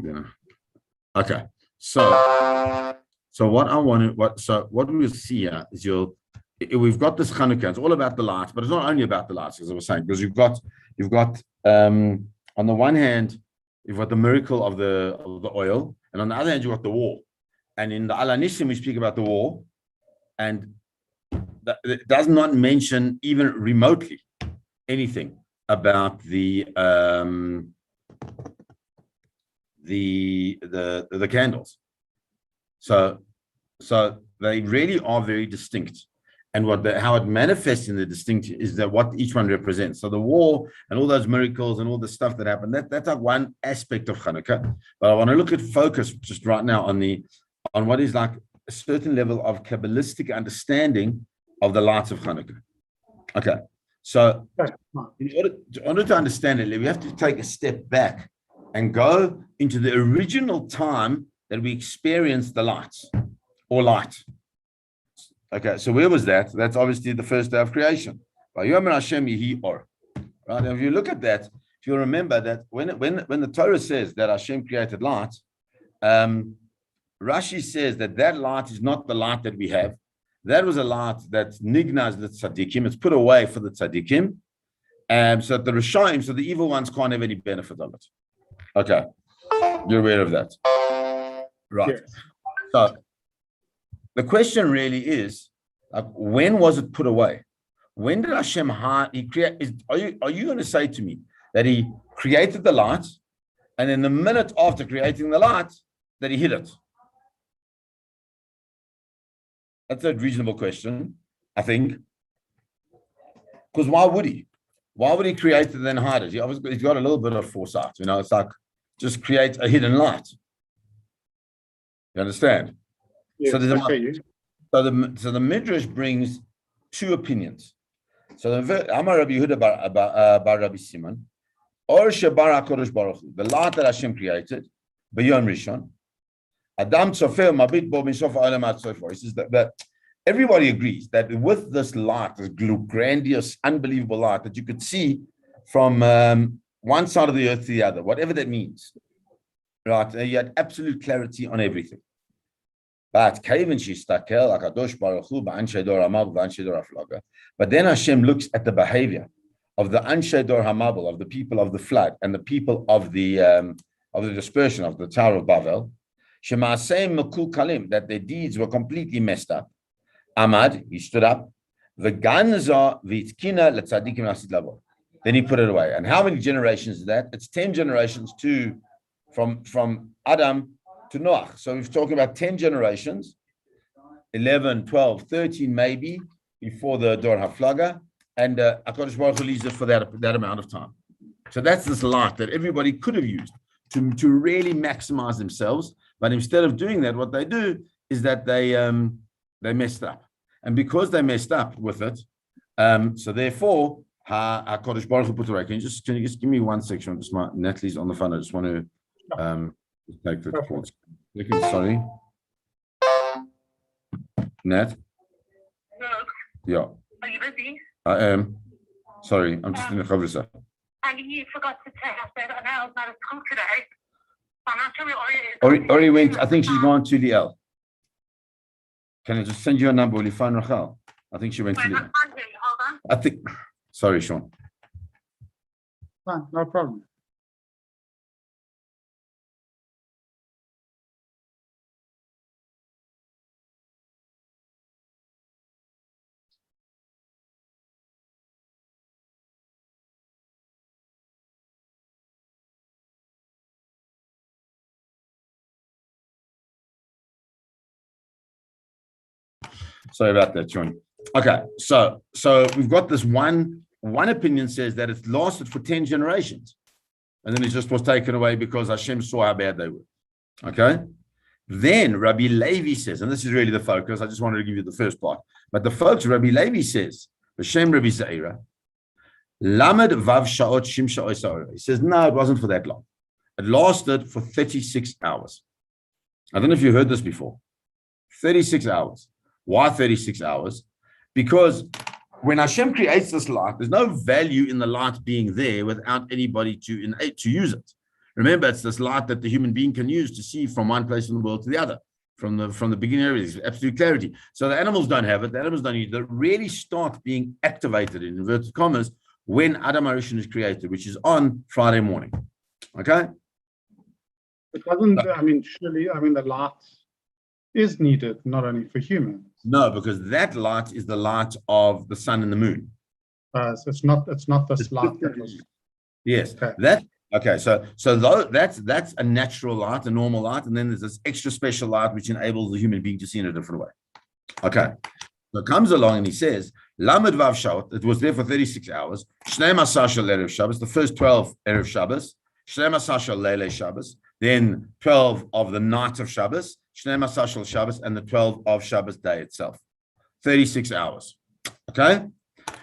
Yeah. Okay. So what we will see here is we've got this Chanukah. It's all about the lights, but it's not only about the lights, as I was saying, because you've got on the one hand, you've got the miracle of the oil, and on the other hand, you've got the war. And in the Alanissim, we speak about the war, and it does not mention even remotely anything about the candles. So they really are very distinct. And how it manifests in the distinct is that what each one represents. So the war and all those miracles and all the stuff that happened, that's like one aspect of Chanukah. But I want to focus just right now on what is like a certain level of Kabbalistic understanding of the lights of Chanukah. Okay. So in order to understand it, we have to take a step back and go into the original time that we experienced the lights or light. Okay, so where was that? That's obviously the first day of creation. Right? And if you look at that, if you remember that when the Torah says that Hashem created light, Rashi says that light is not the light that we have. That was a light that's nignaz the tzaddikim. It's put away for the tzaddikim. So the Rishaim, so the evil ones can't have any benefit of it. Okay, you're aware of that. Right. Yes. So the question really is, when was it put away? When did Hashem create? Are you going to say to me that he created the light, and then the minute after creating the light, that he hid it? That's a reasonable question, I think. Because why would he? Why would he create it and then hide it? He's got a little bit of foresight. It's like just create a hidden light. You understand? Yes, so the Midrash brings two opinions. So the Amar Rabbi Yehuda bar Rabbi Simon, or Shebar HaKadosh Baruch Hu, the light that Hashem created, B'Yom Rishon, Adam Tzofeh Mabit Bo Misof Ha'olam Ad Sofer. He says that everybody agrees that with this light, this grandiose, unbelievable light that you could see from one side of the earth to the other, whatever that means, right? You had absolute clarity on everything. But then Hashem looks at the behavior of the Anshe Dor Hamabel, of the people of the flood and the people of the dispersion of the Tower of Babel, that their deeds were completely messed up. Amad, he stood up. Then he put it away. And how many generations is that? It's 10 generations from Adam to Noah. So we're talking about 10 generations, 11, 12, 13 maybe, before the Dor HaFlaga, and HaKadosh Baruch Hu leaves us for that amount of time. So that's this light that everybody could have used to really maximize themselves, but instead of doing that, what they do is that they messed up. And because they messed up with it, so therefore, HaKadosh Baruch Hu put away. Can you just give me one section? Natalie's on the phone. I just want to take the calls. Sorry. Nat? Hello. Yeah. Are you busy? I am. Sorry, I'm just in the chavrusa. And you forgot to tell us that Anel's not at school today. I'm not sure Ori went, I think she's gone to the L. Can I just send you a number? Will you find Rachel? I think she went to the L. Hold on. I think, sorry, Shaun. No problem. Sorry about that, Shaun. Okay, so we've got this one opinion says that it lasted for 10 generations. And then it just was taken away because Hashem saw how bad they were. Okay? Then Rabbi Levi says, and this is really the focus, I just wanted to give you the first part. But the folks, Rabbi Levi says, Hashem Rabbi Zaira, Lamed Vav Sha'ot Shim Sha'ot. He says, no, it wasn't for that long. It lasted for 36 hours. I don't know if you heard this before. 36 hours. Why 36 hours? Because when Hashem creates this light, there's no value in the light being there without anybody to use it. Remember, it's this light that the human being can use to see from one place in the world to the other, from the beginning areas, absolute clarity. So the animals don't have it. The animals don't need it. It really starts being activated in inverted commas when Adam HaRishon is created, which is on Friday morning. Okay? It doesn't, surely, the light is needed, not only for humans. No, because that light is the light of the sun and the moon. So it's not this light that was. Yes. Okay. So though that's a natural light, a normal light, and then there's this extra special light which enables the human being to see in a different way. Okay. So it comes along and he says, Lamed Vav Shaot, it was there for 36 hours. Shnei Masar Shel Erev Shabbos, the first 12 Erev Shabbos. Shnei Masar Shel Leilei Shabbos, then 12 of the night of Shabbos. Shnei Masar Shel Shabbos, and the 12 of Shabbos day itself. 36 hours. Okay?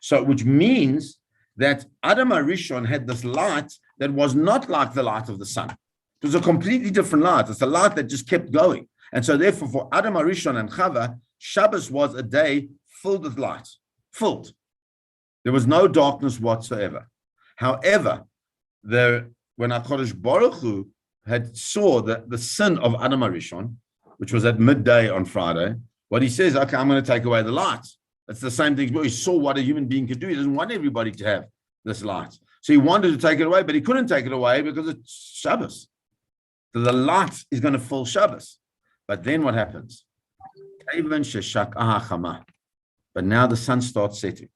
So, which means that Adam HaRishon had this light that was not like the light of the sun. It was a completely different light. It's a light that just kept going. And so therefore, for Adam HaRishon and Chava, Shabbos was a day filled with light. Filled. There was no darkness whatsoever. However, when HaKadosh Baruch Hu had saw the sin of Adam HaRishon, which was at midday on Friday, what he says, okay, I'm going to take away the light. It's the same thing. He saw what a human being could do. He doesn't want everybody to have this light. So he wanted to take it away, but he couldn't take it away because it's Shabbos. So the light is going to fill Shabbos. But then what happens? But now the sun starts setting.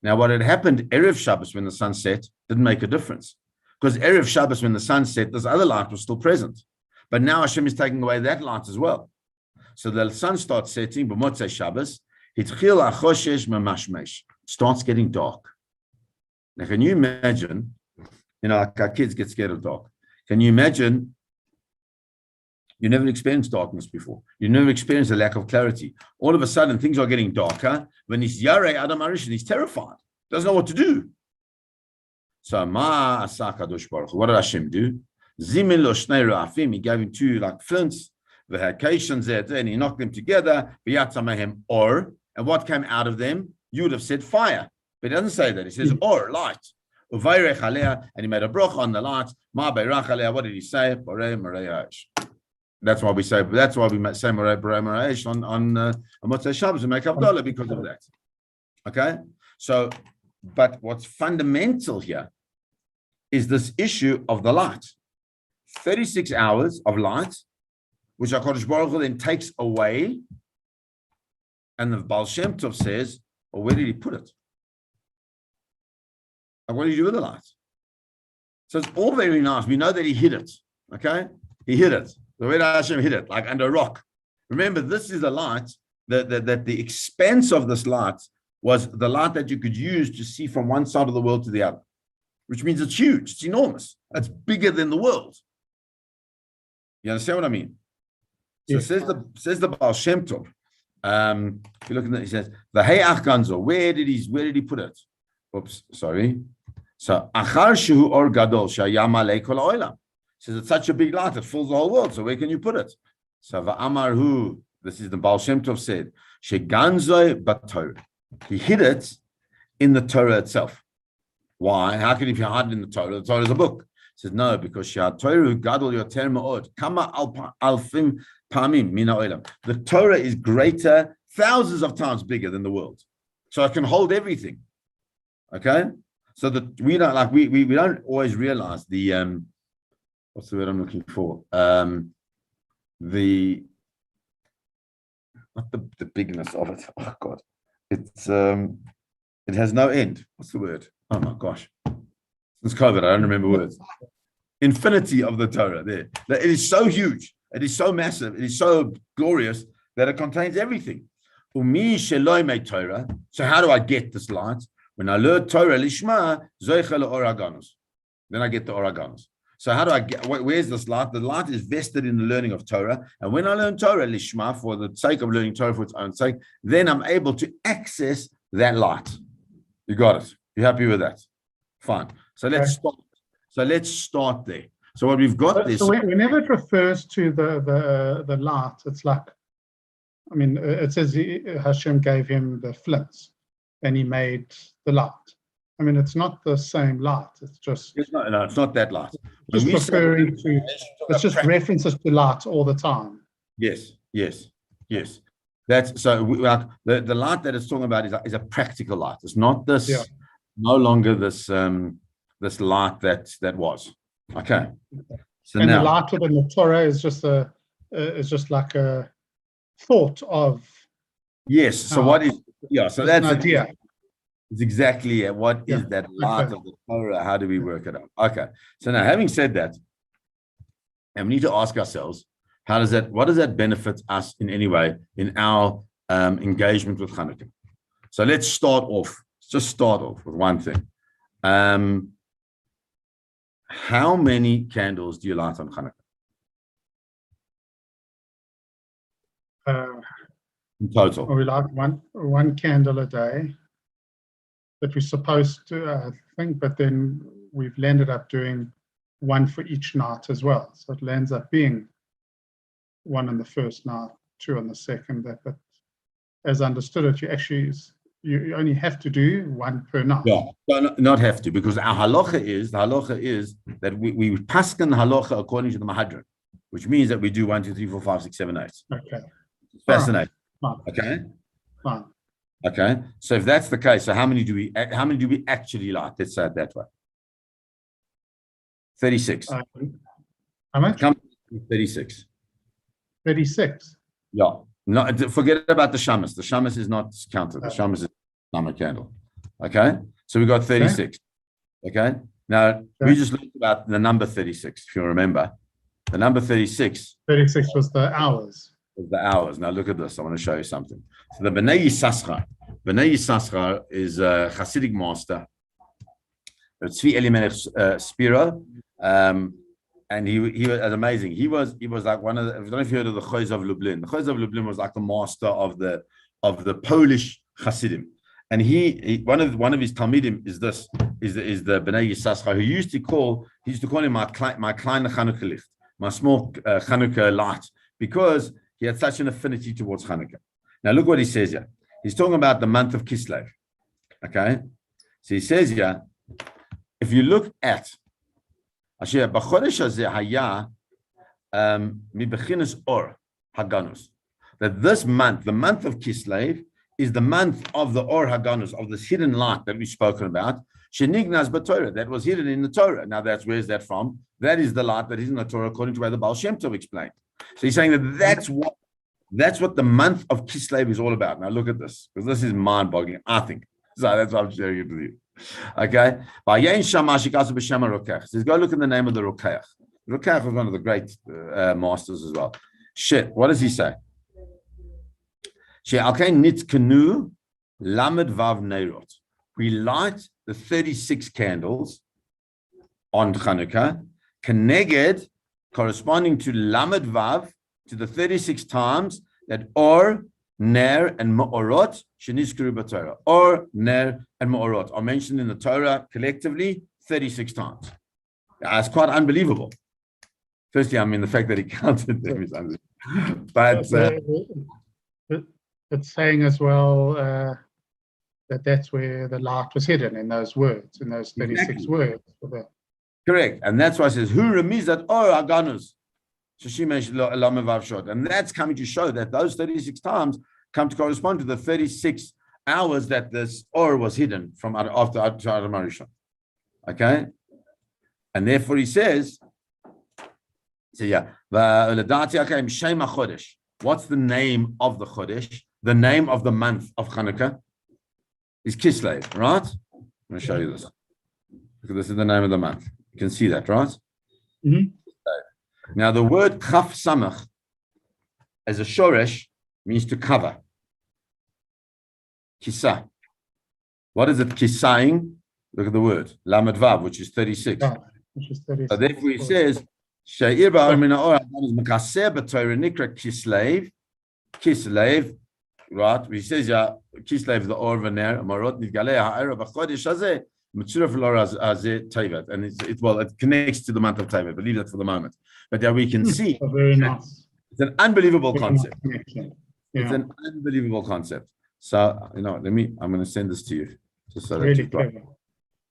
Now what had happened Erev Shabbos when the sun set didn't make a difference. Because Erev Shabbos when the sun set, this other light was still present. But now Hashem is taking away that light as well. So the sun starts setting, b'motzei Shabbos, starts getting dark. Now, can you imagine, like our kids get scared of dark. Can you imagine, you never experienced darkness before. You never experienced a lack of clarity. All of a sudden, things are getting darker. When he's Yarei Adam HaRishon, he's terrified. Doesn't know what to do. So, what did Hashem do? Zimin lo shnei ra'afim, he gave him two like flints, and he knocked them together, or, and what came out of them? You would have said fire. But he doesn't say that. He says, or, light. And he made a bracha on the light. What did he say? That's why we say Morei Morei on Motzei Shabbos. We make Havdalah because of that. Okay? So, but what's fundamental here is this issue of the light. 36 hours of light, which HaKadosh Baruch Hu then takes away. And the Baal Shem Tov says, well, where did he put it? Like, what did he do with the light? So it's all very nice. We know that he hid it. Okay? He hid it. The way that Hashem hid it, like under a rock. Remember, this is a light that the expanse of this light was the light that you could use to see from one side of the world to the other, which means it's huge. It's enormous. It's bigger than the world. You understand what I mean? So says the Baal Shem Tov. If you look at that, he says, the Hayach Ganzo, where did he put it? Oops, sorry. So Achar Shehu Or Gadol Shayama Kol Oilam. Says it's such a big light, it fills the whole world. So where can you put it? So Va'amar Hu, this is the Baal Shem Tov said, Sheganzoi Batorah. He hid it in the Torah itself. Why? How can he hide it in the Torah? The Torah is a book. He says, no, because Torah Gadol Yoter Ma'od. Kama Alfim Pamim Mina Oilam. The Torah is greater, thousands of times bigger than the world. So it can hold everything. Okay? So that we don't always realize the what's the word I'm looking for? The bigness of it. Oh God. It's it has no end. What's the word? Oh my gosh. Since COVID, I don't remember words. Infinity of the Torah there. It is so huge. It is so massive. It is so glorious that it contains everything. Umi sheloi Torah. So how do I get this light? When I learn Torah lishma, zoicha le'oraganus. Then I get the oraganus. So how do I get, where's this light? The light is vested in the learning of Torah. And when I learn Torah lishma, for the sake of learning Torah for its own sake, then I'm able to access that light. You got it. You happy with that? Fine. So let's start. So let's start there. So what we've got this. So whenever it refers to the light, it's like, it says Hashem gave him the flints and he made the light. I mean, it's not the same light. It's just It's not, no, it's not that light. When just we say- referring to. It's just references to light all the time. Yes, yes, yes. That's so like the light that it's talking about is a practical light. It's not this, Yeah. no longer this this light that was. Okay. So And now, the light within the Torah is just like a thought of. yes. So what is So just that's an idea. It's exactly it. What is Yeah, that light okay. of the Torah? How do we work it out? Okay. So now, having said that, and we need to ask ourselves, what does that benefit us in any way in our engagement with Chanukah? So let's just start off with one thing. How many candles do you light on Chanukah in total? We light one candle a day that we're supposed to, I think, but then we've landed up doing one for each night as well. So it lands up being one on the first night, two on the second. But as I understood it, you only have to do one per night. Yeah, not have to, because our halacha is that we paskin halacha according to the Mahadran, which means that we do 1, 2, 3, 4, 5, 6, 7, 8. Okay. It's fascinating. Fine. Okay. Fine. Okay. So if that's the case, so how many do we actually light? Let's say it that way. 36. How much? 36. 36. Yeah. No, forget about the shamas. The shamas is not counted. The shamas is not a candle. Okay. So we got 36. Okay. Now we just looked about the number 36. If you remember, the number 36. 36 was the hours. The hours. Now look at this. I want to show you something. So the Bnei Yissaschar is a Hasidic master. Tzvi Elimelech Spiro, and he was amazing. He was like one of the, I don't know if you heard of the Choz of Lublin. The Choz of Lublin was like the master of the Polish Hasidim, and he one of his Talmidim is the Bnei Yissaschar, who used to call him my kleine Chanukah licht, my small Chanukah light, because he had such an affinity towards Chanukah. Now look what he says here. He's talking about the month of Kislev. Okay, so he says here, if you look at Asher b'chodesh hazeh haya mibechinas or haganus, that this month, the month of Kislev, is the month of the or haganus, of this hidden light that we've spoken about. Shenignaz b'Torah, that was hidden in the Torah. Now where's that from? That is the light that is in the Torah, according to where the Baal Shem Tov explained. So he's saying that that's what the month of Kislev is all about. Now look at this, because this is mind-boggling, I think. So that's why I'm sharing it with you. Okay. Says, go look at the name of the Rokeach. Rokeach was one of the great masters as well. Shit, what does he say? We light the 36 candles on Chanukah, Keneged, corresponding to Lamed Vav, to the 36 times that Or, Ner, and Ma'orot Shenizkuru b'Torah. Or, Ner, and Ma'orot are mentioned in the Torah collectively 36 times. It's quite unbelievable. Firstly, I mean, the fact that he counted them is unbelievable. But it's saying as well that's where the light was hidden, in those words, in those 36 words. Correct. And that's why it says, Who remizat or aganus? And that's coming to show that those 36 times come to correspond to the 36 hours that this or was hidden from after Adam Arishon. Okay? And therefore he says, what's the name of the Chodesh? The name of the month of Chanukah is Kislev, right? I'm going to show you this. Because this is the name of the month. You can see that, right? Mm-hmm. Now, the word Chaf Samach as a shoresh means to cover. Kisa. What is it kisaing? Look at the word. Lamed Vav, which is 36. Yeah, which is 36. So therefore he says, Sha'ir ba'ar min ha'or is mekaseh b'Torah nikra Kislev. Kislev, right? He says, yeah, Kislev, the or v'ner, marot nidgaleh ha'ira b'chodesh hazeh. And it connects to the month of Tevet. Believe that for the moment. But there we can see very nice. It's an unbelievable concept. Nice. It's an unbelievable concept. So, I'm going to send this to you. Just so really that you've got clever.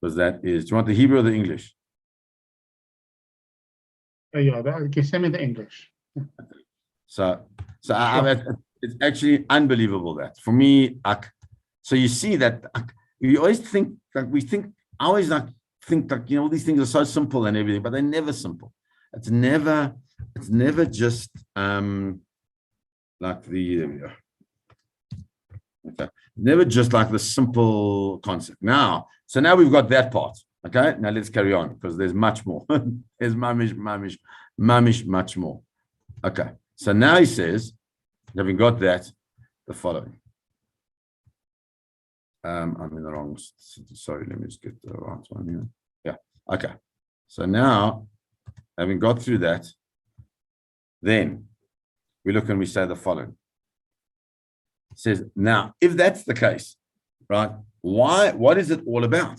Because that is, do you want the Hebrew or the English? Yeah, okay, send me the English. So Sure. it's actually unbelievable that for me. So you see that we always think like I always think that all these things are so simple and everything, but they're never simple. It's never just like the okay, never just like the simple concept. So now we've got that part. Okay, now let's carry on because there's much more. There's mamish, much more. Okay, so now he says, having got that, the following. I'm in the wrong. Sorry, let me just get the right one here. Yeah. Okay. So now, having got through that, then we look and we say the following. It says, now, if that's the case, right? What is it all about?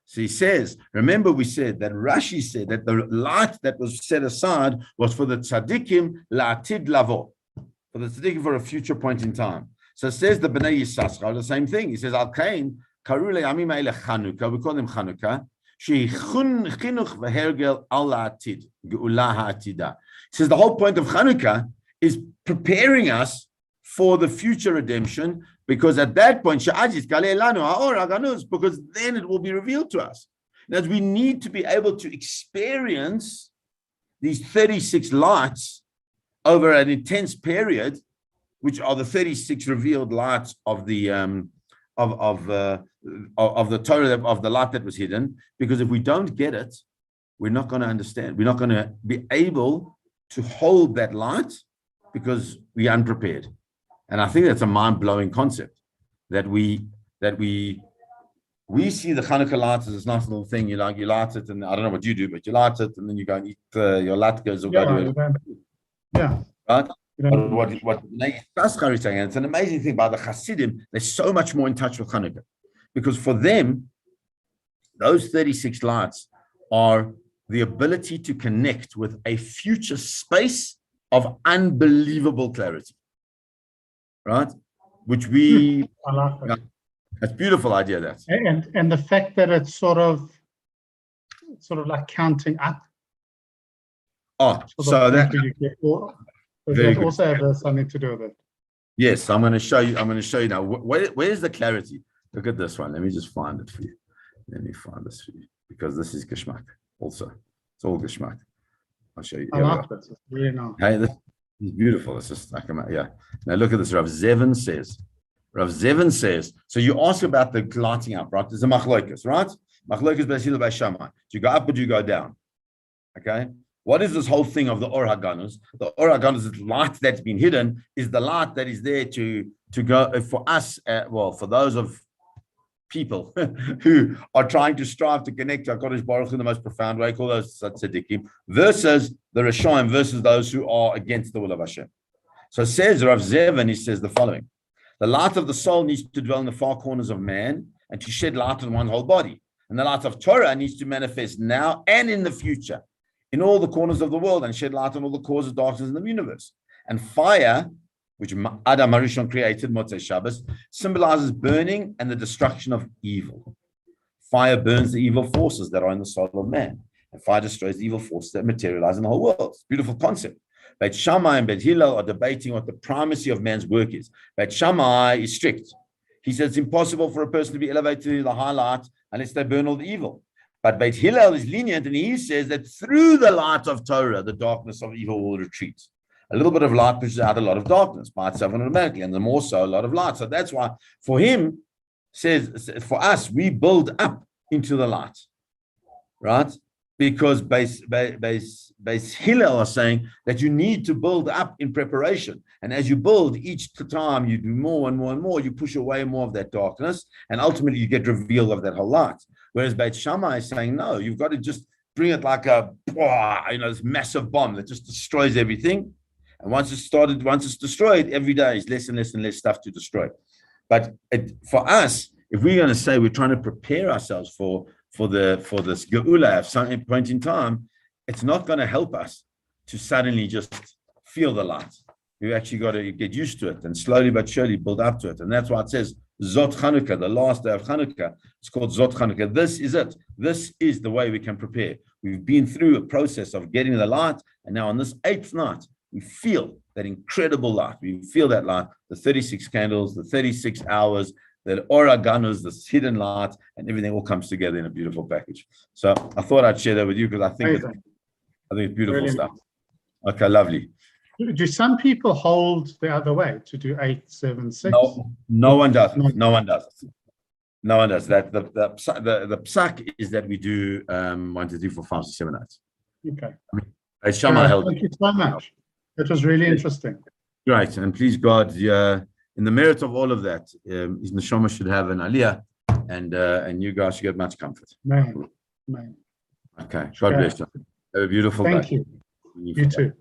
So he says, remember we said that Rashi said that the light that was set aside was for the tzaddikim la'atid lavo, for the tzaddikim for a future point in time. So it says the Bnei Yissaschar, the same thing. He says, Al Kain, karu le'amim ha'ele Chanukah, we call them Chanukah, she'chun chinuch v'hergel al la'atid, ge'ulah ha'atida. He says the whole point of Chanukah is preparing us for the future redemption, because at that point, because then it will be revealed to us. Now, we need to be able to experience these 36 lights over an intense period, which are the 36 revealed lights of the of the Torah, of the light that was hidden. Because if we don't get it, we're not going to understand. We're not going to be able to hold that light because we're unprepared. And I think that's a mind-blowing concept that we see the Chanukah lights as this nice little thing. You light it, and I don't know what you do, but you light it, and then you go and eat your latkes or go do it. Yeah. Right? But what Shaskar is saying, and it's an amazing thing about the Hasidim, they're so much more in touch with Chanukah. Because for them, those 36 lights are the ability to connect with a future space of unbelievable clarity. Right, which we I like that. That's a beautiful idea. And the fact that it's sort of like counting up. Oh, so that you get more, does very that good. also have something to do with it? Yes, I'm going to show you now. Where's the clarity? Look at this one. Let me just find it for you. Let me find this for you because this is Geschmack. Also, it's all Geschmack. I'll show you. I like this. It's really nice. Hey, this is beautiful. It's just like yeah. Now look at this. Rav Zevin says. So you ask about the lighting up, right? There's a machlokas, right? Machlokas b'Hillel by Shammai. Do you go up or do you go down? Okay. What is this whole thing of the Or HaGanuz? The Or HaGanuz is light that's been hidden, is the light that is there to go for us. For those of people who are trying to strive to connect to HaKadosh Baruch Hu in the most profound way, call those tzaddikim, versus the Rishonim, versus those who are against the will of Hashem. So says Rav Zevin, he says the following: the light of the soul needs to dwell in the far corners of man and to shed light on one's whole body. And the light of Torah needs to manifest now and in the future, in all the corners of the world, and shed light on all the causes of darkness in the universe. And fire, which Adam Harishon created, Motzei Shabbos, symbolizes burning and the destruction of evil. Fire burns the evil forces that are in the soul of man, and fire destroys the evil forces that materialize in the whole world. It's a beautiful concept. Beit Shammai and Beit Hillel are debating what the primacy of man's work is. Beit Shammai is strict. He says it's impossible for a person to be elevated to the high light unless they burn all the evil. But Beit Hillel is lenient, and he says that through the light of Torah, the darkness of evil will retreat. A little bit of light pushes out a lot of darkness by itself automatically, and the more so, a lot of light. So that's why, for him, says for us, we build up into the light, right? Because Beis Hillel are saying that you need to build up in preparation, and as you build, each time you do more and more and more, you push away more of that darkness, and ultimately you get revealed of that whole light. Whereas Beit Shammai is saying, no, you've got to just bring it like this massive bomb that just destroys everything. And once it's destroyed, every day is less and less and less stuff to destroy. But for us, if we're going to say we're trying to prepare ourselves for this geula at some point in time, it's not going to help us to suddenly just feel the light. You actually got to get used to it and slowly but surely build up to it. And that's why it says Zot Chanukah, the last day of Chanukah. It's called Zot Chanukah. This is it. This is the way we can prepare. We've been through a process of getting the light, and now on this 8th night, we feel that incredible light. We feel that light, the 36 candles, the 36 hours, the oreganos, this hidden light, and everything all comes together in a beautiful package. So I thought I'd share that with you because I think it's beautiful Really stuff. Okay, lovely. Do some people hold the other way to do 8, 7, 6? No one does. No one does. No one does. That the psak is that we do 1, 2, 3, 4, 5, 6, 7, 8. Okay. Shama held Thank you so much. It was really interesting. Great, and please God, in the merit of all of that, his neshama should have an aliyah, and you guys should get much comfort. Man. Okay, God bless you. Have a beautiful day. Thank you. You too.